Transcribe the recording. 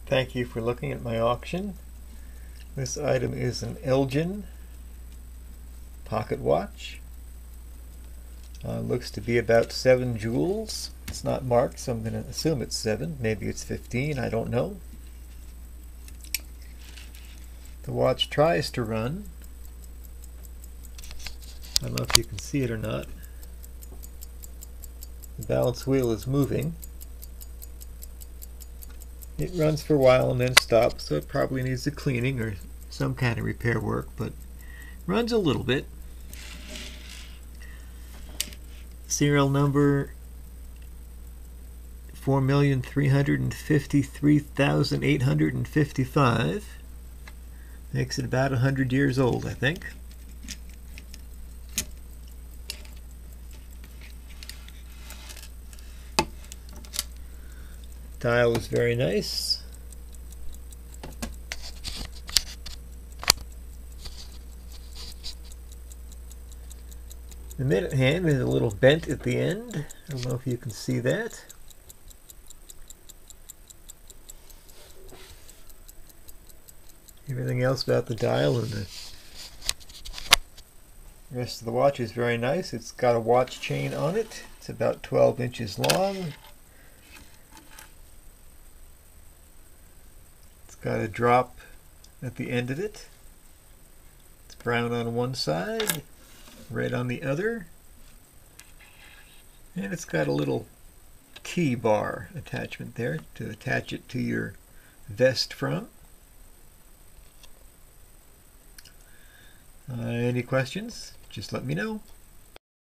Thank you for looking at my auction. This item is an Elgin pocket watch. Looks to be about 7 joules. It's not marked, so I'm going to assume it's 7. Maybe it's 15, I don't know. The watch tries to run. I don't know if you can see it or not. The balance wheel is moving. It runs for a while and then stops, so it probably needs a cleaning or some kind of repair work, but runs a little bit. Serial number 4,353,855. Makes it about 100 years old, I think. Dial is very nice. The minute hand is a little bent at the end. I don't know if you can see that. Everything else about the dial and the rest of the watch is very nice. It's got a watch chain on it. It's about 12 inches long. It's got a drop at the end of it. It's brown on one side, red on the other, and it's got a little key bar attachment there to attach it to your vest from. Any questions? Just let me know.